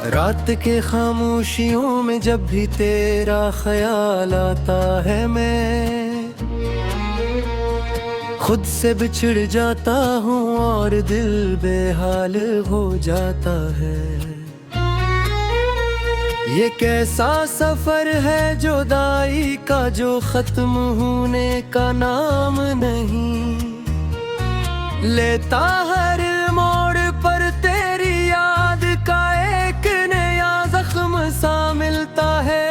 रात के खामोशियों में जब भी तेरा ख्याल आता है, मैं खुद से बिछड़ जाता हूँ और दिल बेहाल हो जाता है। ये कैसा सफर है जुदाई का जो खत्म होने का नाम नहीं लेता। हर मोड़ पर तेरी याद का एक नया जख्म सा मिलता है।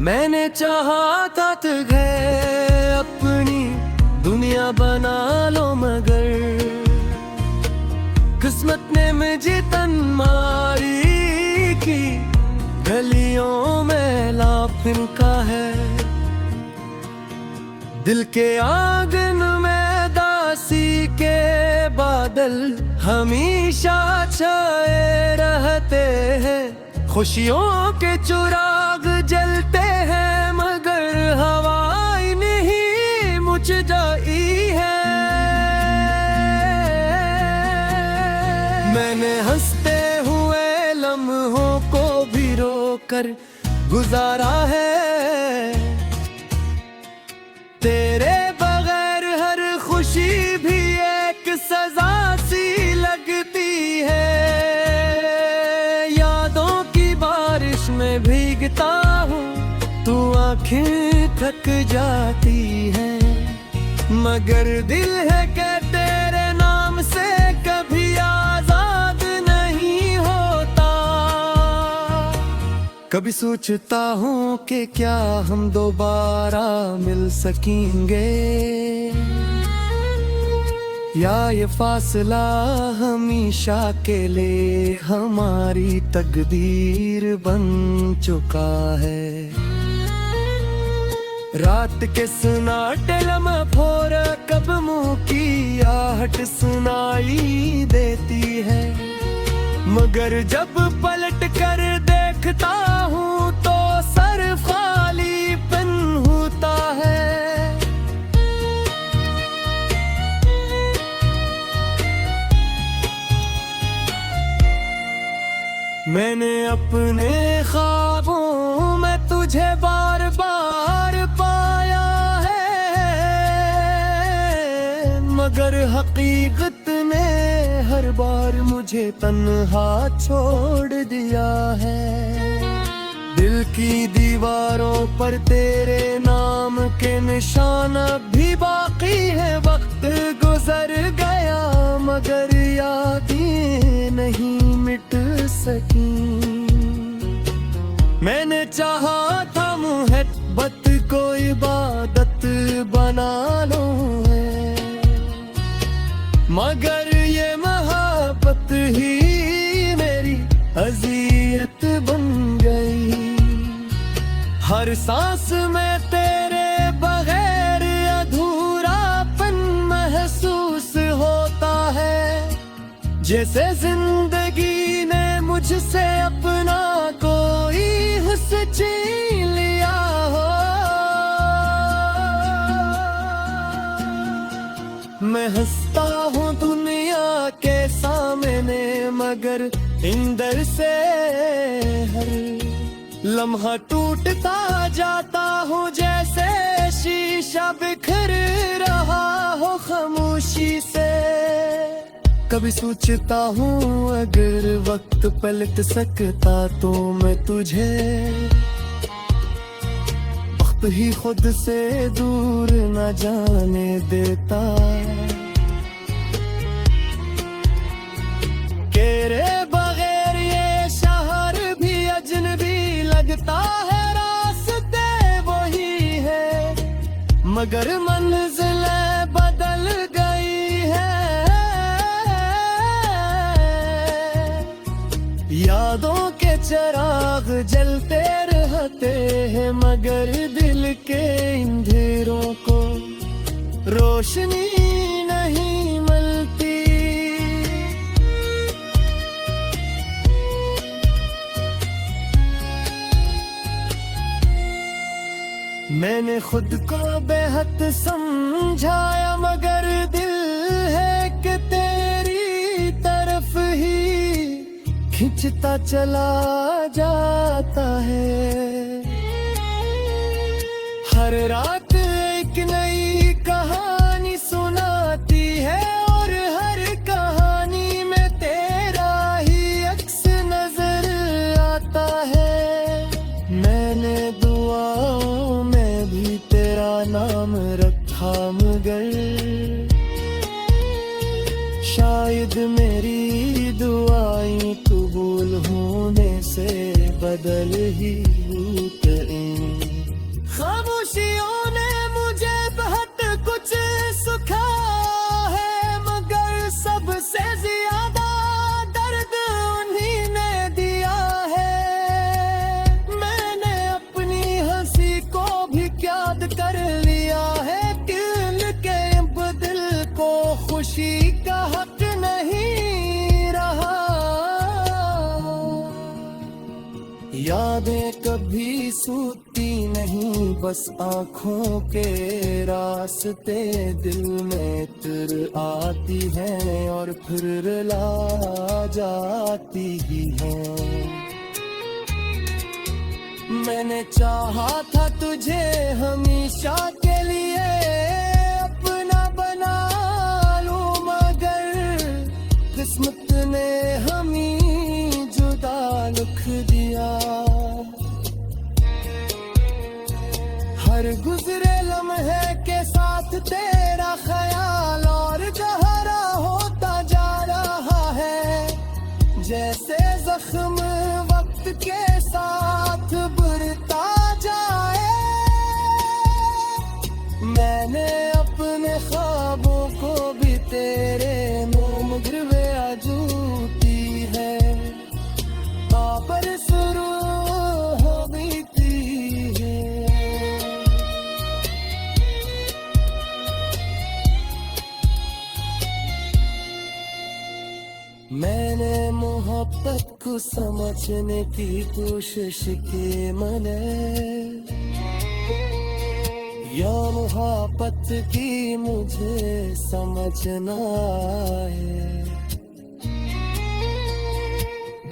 मैंने चाहा था तुझे अपनी दुनिया बना लो, मगर किस्मत ने मुझे तन मारी की गलियों में लाफिन का है। दिल के आंगन में दासी के बादल हमेशा छाए रहते हैं। खुशियों के चिराग जलते हैं मगर हवाएं नहीं मुझ जाई है। मैंने हंसते हुए लम्हों को भी रोकर गुजारा है। तेरे बगैर हर खुशी भी एक सजा सी लगती है। यादों की बारिश में भीगता हूँ, तू आंखें थक जाती है, मगर दिल है कि तेरे नाम से कभी आजाद नहीं होता। कभी सोचता हूँ कि क्या हम दोबारा मिल सकेंगे, या ये फासला हमेशा के लिए हमारी तकदीर बन चुका है। रात के सन्नाटे लम्हों कदमों की आहट सुनाई देती है, मगर जब पलट कर देखता हूँ तो सर खालीपन होता है। मैंने अपने ख्वाबों में तुझे बार बार पाया है, मगर हकीकत ने हर बार मुझे तन्हा छोड़ दिया है। दिल की दीवारों पर तेरे नाम के निशान भी बाकी है। वक्त गुजर गया मगर यादें नहीं मिट सकी। मैंने चाहा था मोहब्बत को इबादत बना लूं है, मगर ये मोहब्बत ही मेरी अज़ियत बन गई। हर सांस में तेरे बगैर अधूरापन महसूस होता है, जैसे जिंदगी ने मुझसे अपना कोई हिस्सा छीन लिया हो। मैं हंसता हूँ दुनिया के सामने, मगर अंदर से हर लम्हा टूटता जाता हूँ, जैसे शीशा बिखर रहा हो खामोशी से। कभी सोचता हूँ अगर वक्त पलट सकता तो मैं तुझे वक्त ही खुद से दूर न जाने देता। तेरे बगैर ये शहर भी अजनबी लगता है। रास्ते वही है मगर मंजिलें बदल गई है। यादों के चिराग जलते रहते हैं मगर दिल के अंधेरों को रोशनी नहीं मिलती। मैंने खुद को बेहद समझाया मगर खींचता चला जाता है। हर रात एक नई कहानी सुनाती है और हर कहानी में तेरा ही अक्स नजर आता है। मैंने दुआओं में भी तेरा नाम रखा मगर शायद मेरी दुआएं कबूल होने से बदल ही गईं। खामोशियों ने मुझे बहुत कुछ सिखाया है मगर सबसे ज्यादा दर्द उन्हीं ने दिया है। मैंने अपनी हंसी को भी याद कर लिया है। दिल के दिल को खुशी का हक नहीं रहा। यादें कभी सूती नहीं बस आँखों के रास्ते दिल में तर आती हैं और फिर रुला जाती ही हैं। मैंने चाहा था तुझे हमेशा के लिए अपना बना लूं मगर किस्मत ने हमें जुदा लिख दिया। हर गुजरे लम्हे के साथ तेरा ख्याल और गहरा होता जा रहा है। जैसे जख्म वक्त के साथ बढ़ता जाए। मैंने अपने ख्वाबों को भी तेरे मगर वे आजूती है पर शुरू हो बीती है। मैंने मोहब्बत को समझने की कोशिश की मैंने या मोहब्बत की मुझे समझना है।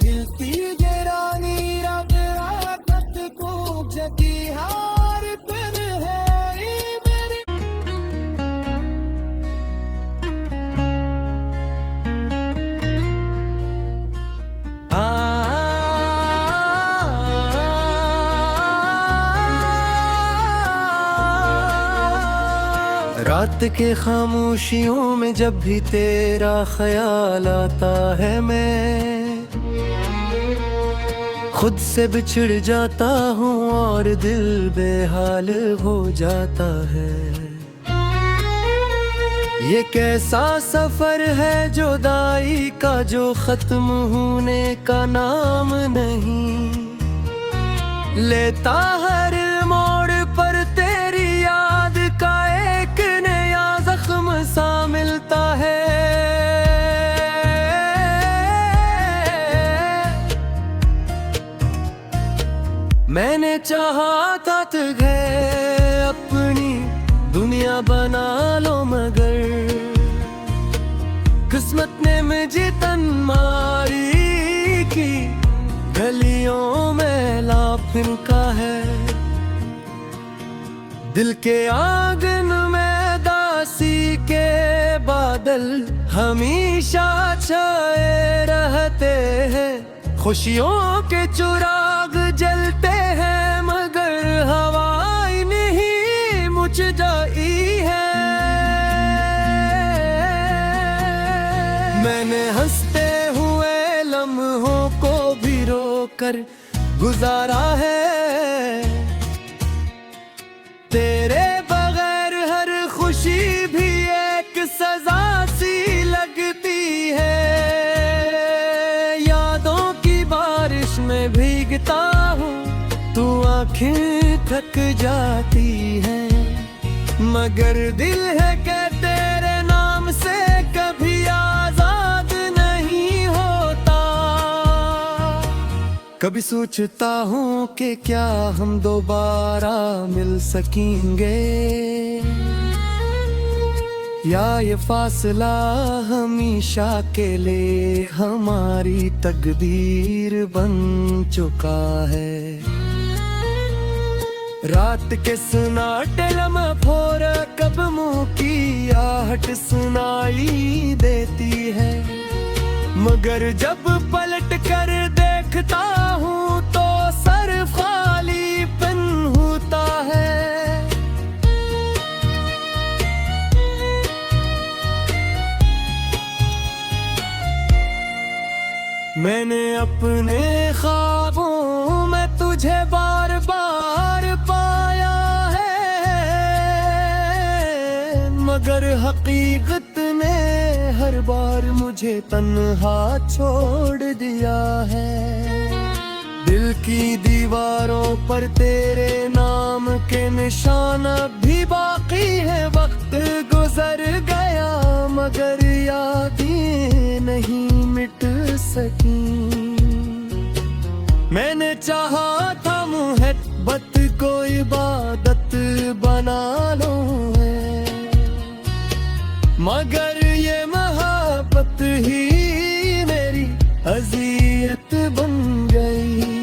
दिल की गहरानी रब आदत को जगी हार पर है मेरी। रात के खामोशियों में जब भी तेरा ख्याल आता है मैं खुद से बिछड़ जाता हूँ और दिल बेहाल हो जाता है। ये कैसा सफर है जुदाई का जो खत्म होने का नाम नहीं लेता। हर मोड़ पर तेरी याद का एक नया जख्म सा मिलता है। मैंने चाहा था तुझे अपनी दुनिया बना लो मगर किस्मत ने मुझे तन मारी की गलियों में लाफिन का है। दिल के आंगन में दासी के बादल हमेशा छाए रहते हैं। खुशियों के चिराग जलते हैं मगर हवाएं नहीं मुझ जाई है। मैंने हंसते हुए लम्हों को भी रोकर गुजारा है। तेरे बगैर हर खुशी भी एक सजा सी लगती है। यादों की बारिश में भीगता हूँ तू आंखें थक जाती है मगर दिल है कि तेरे नाम से कभी आजाद नहीं होता। कभी सोचता हूँ कि क्या हम दोबारा मिल सकेंगे। या ये फासला हमेशा के लिए हमारी तकदीर बन चुका है। रात के सन्नाटे लम्हे भोर कदमों की आहट सुनाई देती है, मगर जब पलट कर देखता हूँ तो सर खालीपन होता है। मैंने अपने ख्वाबों में तुझे बार बार पाया है, मगर हकीकत ने हर बार मुझे तन्हा छोड़ दिया है। दिल की दीवारों पर तेरे नाम के निशान भी बाकी है। वक्त गुजर गया मगर यादें नहीं मिट सकी। मैंने चाहा था मोहब्बत को इबादत बना लूं है, मगर ये मोहब्बत ही मेरी अज़ियत बन गई।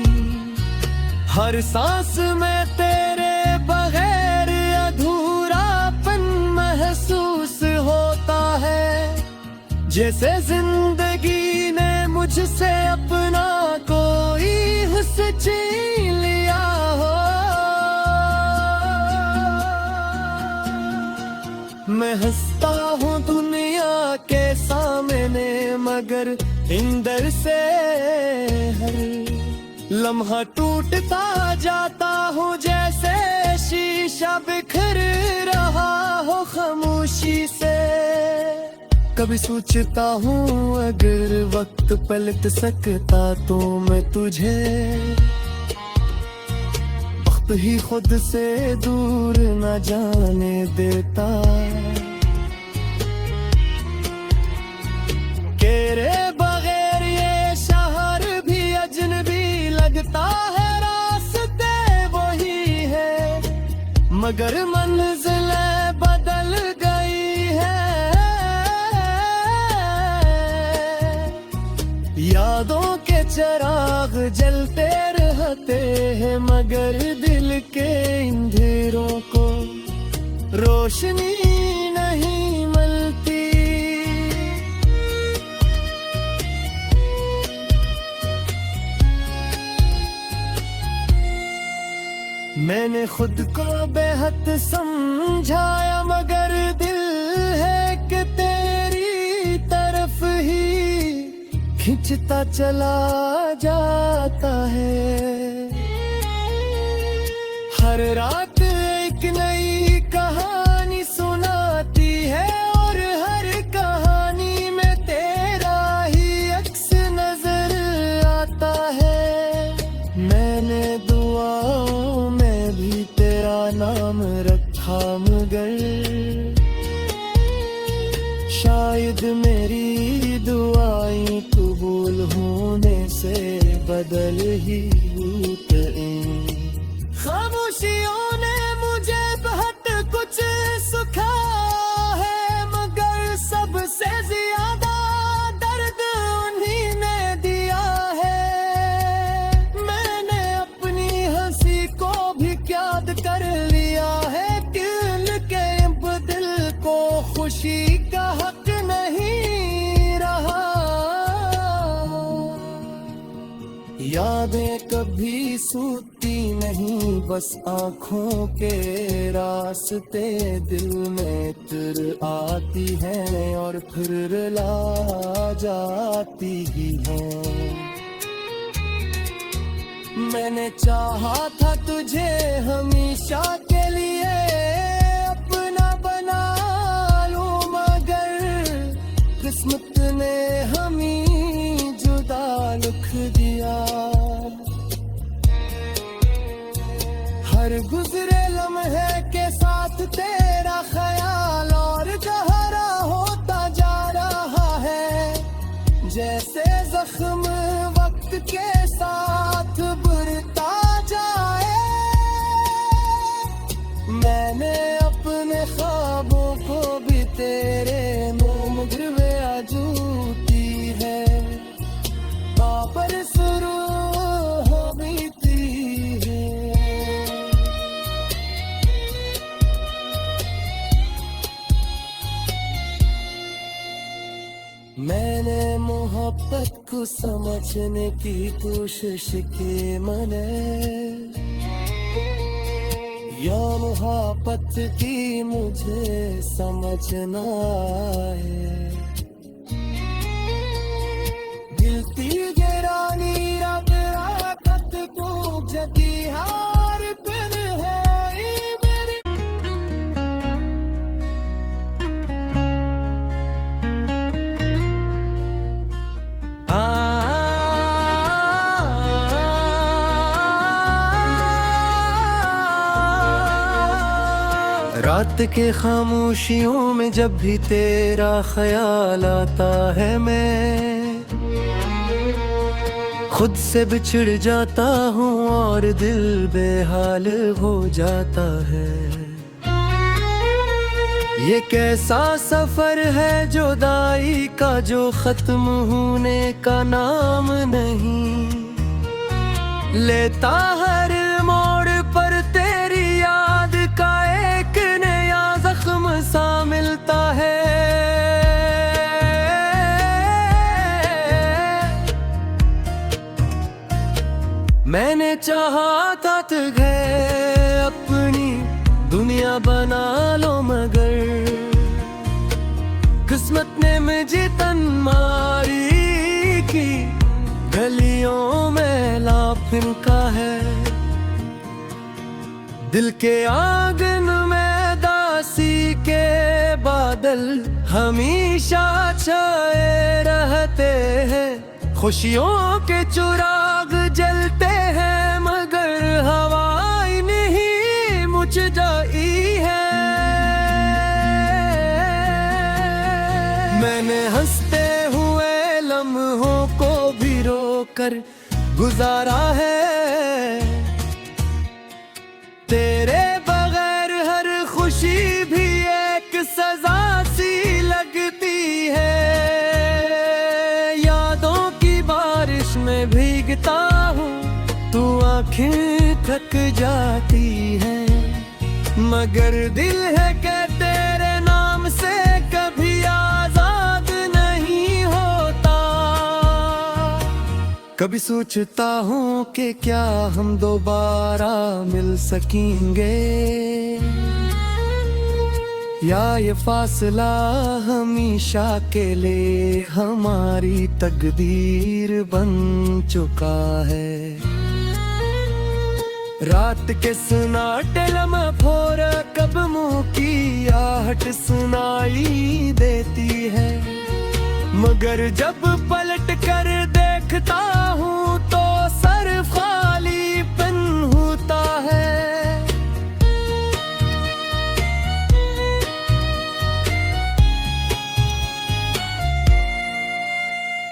हर सांस में तेरे बगैर अधूरापन महसूस होता है, जैसे जिंदगी ने मुझसे अपना कोई हिस्सा छीन लिया हो। मैं हंसता हूँ दुनिया के सामने, मगर अंदर से हर लम्हा टूटता जाता हूँ, जैसे शीशा बिखर रहा हो खामोशी से। कभी सोचता हूँ अगर वक्त पलट सकता तो मैं तुझे वक्त ही खुद से दूर न जाने देता। तेरे बगैर ये शहर भी अजनबी लगता है, रास्ते वही है मगर मंजिलें बदल गई है। यादों के चिराग जलते रहते हैं, मगर दिल के अंधेरों को रोशनी नहीं मिलती। मैंने खुद को बेहद समझाया, मगर दिल है कि तेरी तरफ ही खिंचता चला जाता है। हर रात एक नई कहानी सुनाती है और हर कहानी में तेरा ही अक्स नजर आता है। मैंने दुआओं में भी तेरा नाम रखा, मगर शायद मेरी दुआएं कबूल होने से बदल ही गईं। खामोशियों ने मुझे बहुत कुछ सिखाया है, मगर सबसे ज्यादा दर्द उन्हीं ने दिया है। मैंने अपनी हंसी को भी याद कर लिया है, दिल के दिल को खुशी का हक नहीं रहा। यादें कभी सूती नहीं, बस आँखों के रास्ते दिल में तर आती हैं और फिर रुला जाती ही हैं। मैंने चाहा था तुझे हमेशा के लिए अपना बना लूं, मगर किस्मत ने हमें जुदा लिख दिया। हर गुजरे लम्हे के साथ तेरा ख्याल और गहरा होता जा रहा है, जैसे जख्म वक्त के साथ बढ़ता जाए। मैंने अपने ख्वाबों को भी तेरे मैंने मोहब्बत को समझने की कोशिश की मैंने, या मोहब्बत की मुझे समझना है। दिल की गहरानी रब राकत को जगी हार पर है मेरी। रात के खामोशियों में जब भी तेरा ख्याल आता है, मैं खुद से बिछड़ जाता हूँ और दिल बेहाल हो जाता है। ये कैसा सफर है जुदाई का जो खत्म होने का नाम नहीं लेता। हर मोड़ पर तेरी याद का एक नया जख्म सा मिलता है। मैंने चाहा था तुझे अपनी दुनिया बना लो, मगर किस्मत ने मुझे तन मारी की गलियों में लाफिन का है। दिल के आंगन में दासी के बादल हमेशा छाए रहते हैं। खुशियों के चिराग जलते हैं मगर हवाएं नहीं मुझ जाई है। मैंने हंसते हुए लम्हों को भी रोकर गुजारा है। तेरे बगैर हर खुशी भी एक सजा सी लगती है। यादों की बारिश में भीगता हूँ, तू आंखें थक जाती है, मगर दिल है कि तेरे नाम से कभी आजाद नहीं होता। कभी सोचता हूँ कि क्या हम दोबारा मिल सकेंगे, या ये फासला हमेशा के लिए हमारी तकदीर बन चुका है। रात के सन्नाटे लम्हों कदमों की आहट सुनाई देती है, मगर जब पलट कर देखता हूँ तो सर खालीपन होता है।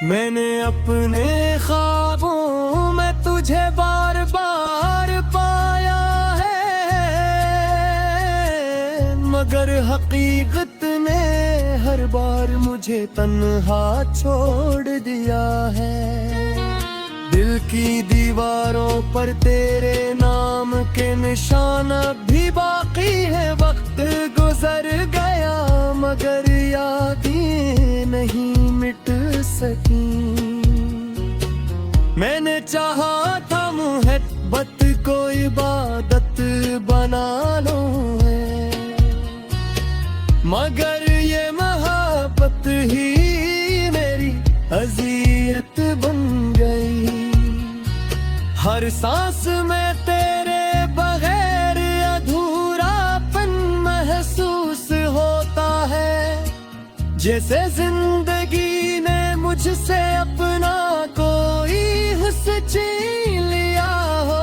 मैंने अपने ख्वाबों में तुझे बार बार पाया है, मगर हकीकत ने हर बार मुझे तन्हा छोड़ दिया है। दिल की दीवारों पर तेरे नाम के निशान भी बाकी है। वक्त गुजर गया मगर यादें नहीं मिट सकी। मैंने चाहा था मोहब्बत को इबादत बना लूं है, मगर ये मोहब्बत ही मेरी अज़ियत बन गई। हर सांस में तेरे बगैर अधूरापन महसूस होता है, जैसे जिंदगी ने मुझसे अपना कोई हिस्सा छीन लिया हो।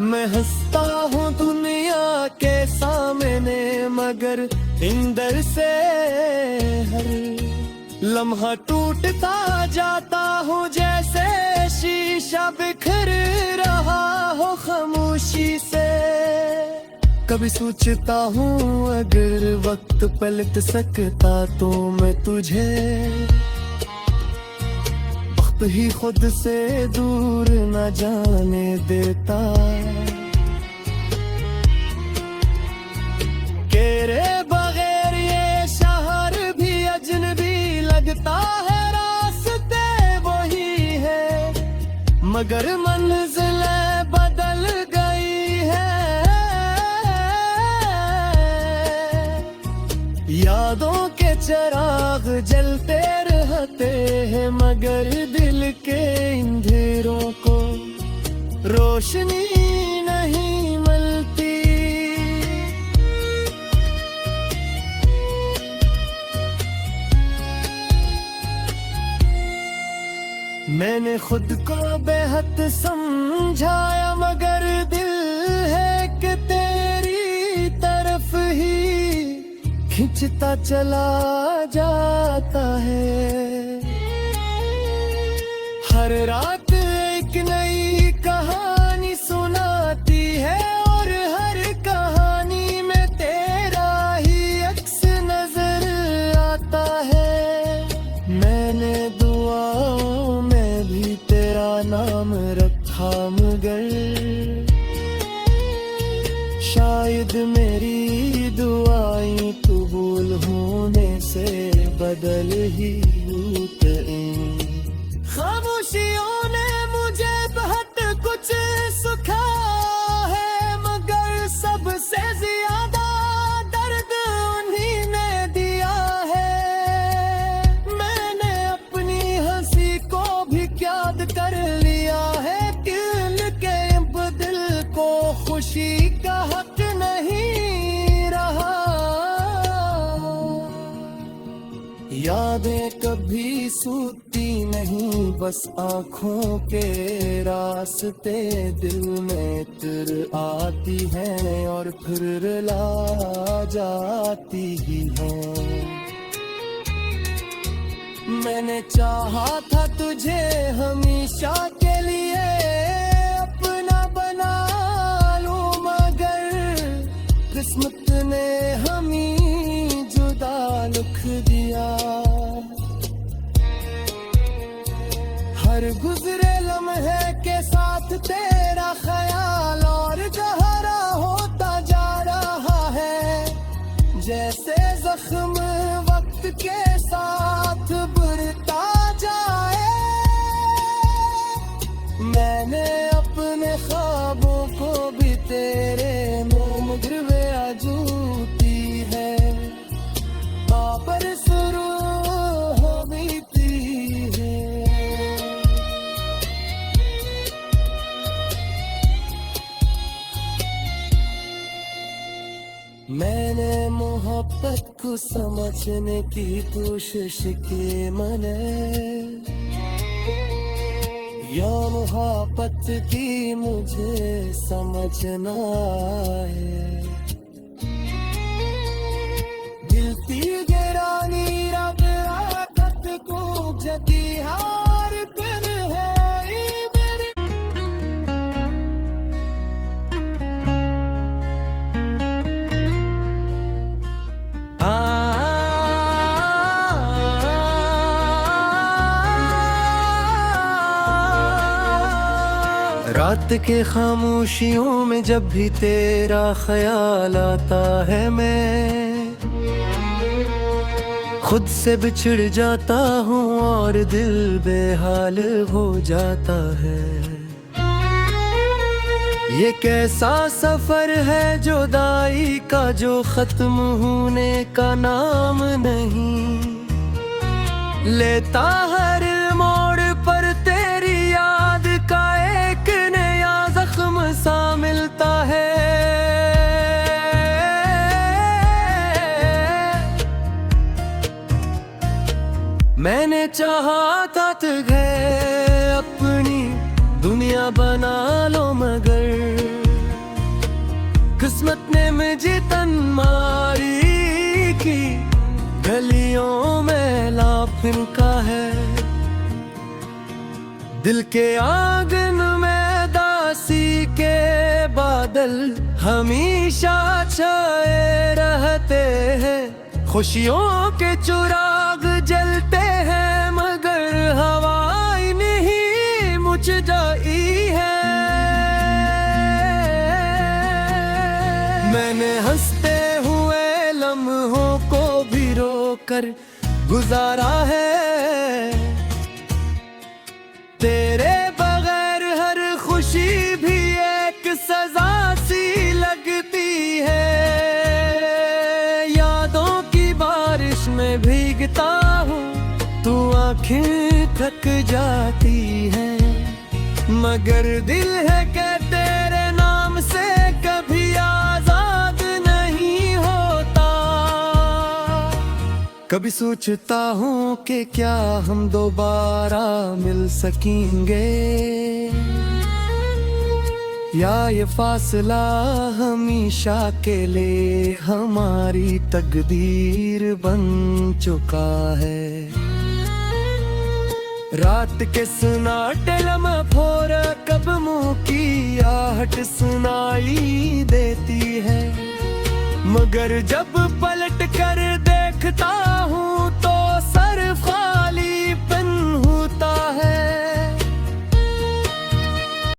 मैं हंसता हूँ दुनिया के सामने, मगर अंदर से हर लम्हा टूटता जाता हूँ, जैसे शीशा बिखर रहा हो खामोशी से। कभी सोचता हूँ अगर वक्त पलट सकता तो मैं तुझे वक्त ही खुद से दूर न जाने देता। तेरे बगैर मगर मंजिलें बदल गई है। यादों के चिराग जलते रहते हैं, मगर दिल के अंधेरों को रोशनी नहीं मिलती। मैंने खुद को बेहद समझाया, मगर दिल है कि तेरी तरफ ही खिंचता चला जाता है। हर रात एक नई कहानी सुनाती है, और हर कहानी में तेरा ही अक्स नजर आता है। मैंने दुआओं में भी तेरा नाम रखा, मगर शायद मेरी दुआएं कबूल होने से बदल ही गईं। खामोशियों ने मुझे बहुत कुछ सिखाया है, मगर सबसे ज्यादा दर्द उन्हीं ने दिया है। मैंने अपनी हंसी को भी याद कर लिया है, दिल के दिल को खुशी का हक नहीं रहा। यादें कभी सूती नहीं, बस आँखों के रास्ते दिल में तर आती हैं और फिर रुला जाती ही हैं। मैंने चाहा था तुझे हमेशा के लिए अपना बना लूं, मगर किस्मत ने हमें जुदा लिख दिया। हर गुजरे लम्हे के साथ तेरा ख्याल और गहरा होता जा रहा है, जैसे जख्म वक्त के साथ बढ़ता जाए। मैंने अपने ख्वाबों को भी तेरे मुंह गिरवे आजूती है, पर शुरू हो बीती है। मैंने मोहब्बत को समझने की कोशिश की, मैंने या मोहब्बत की मुझे समझना है। दिल की गहरानी रब रात को जदी हार कर है मेरी। रात के खामोशियों में जब भी तेरा ख्याल आता है, मैं खुद से बिछड़ जाता हूँ और दिल बेहाल हो जाता है। ये कैसा सफर है जुदाई का, जो खत्म होने का नाम नहीं लेता। हर मोड़ पर तेरी याद का एक नया जख्म सा मिलता है। मैंने चाहा था तुझे अपनी दुनिया बना लो, मगर किस्मत ने मुझे तन मारी की गलियों में लाफिन का है। दिल के आंगन में दासी के बादल हमेशा छाए रहते हैं। खुशियों के चिराग जलते हैं, मगर हवाएं नहीं मुझ जाई है। मैंने हंसते हुए लम्हों को भी रोकर गुजारा है, तेरे बगैर आँखें थक जाती हैं, मगर दिल है कि तेरे नाम से कभी आजाद नहीं होता। कभी सोचता हूँ कि क्या हम दोबारा मिल सकेंगे, या ये फासला हमेशा के लिए हमारी तकदीर बन चुका है। रात के सन्नाटे लम्हे फोर कदमों की आहट सुनाई देती है, मगर जब पलट कर देखता हूँ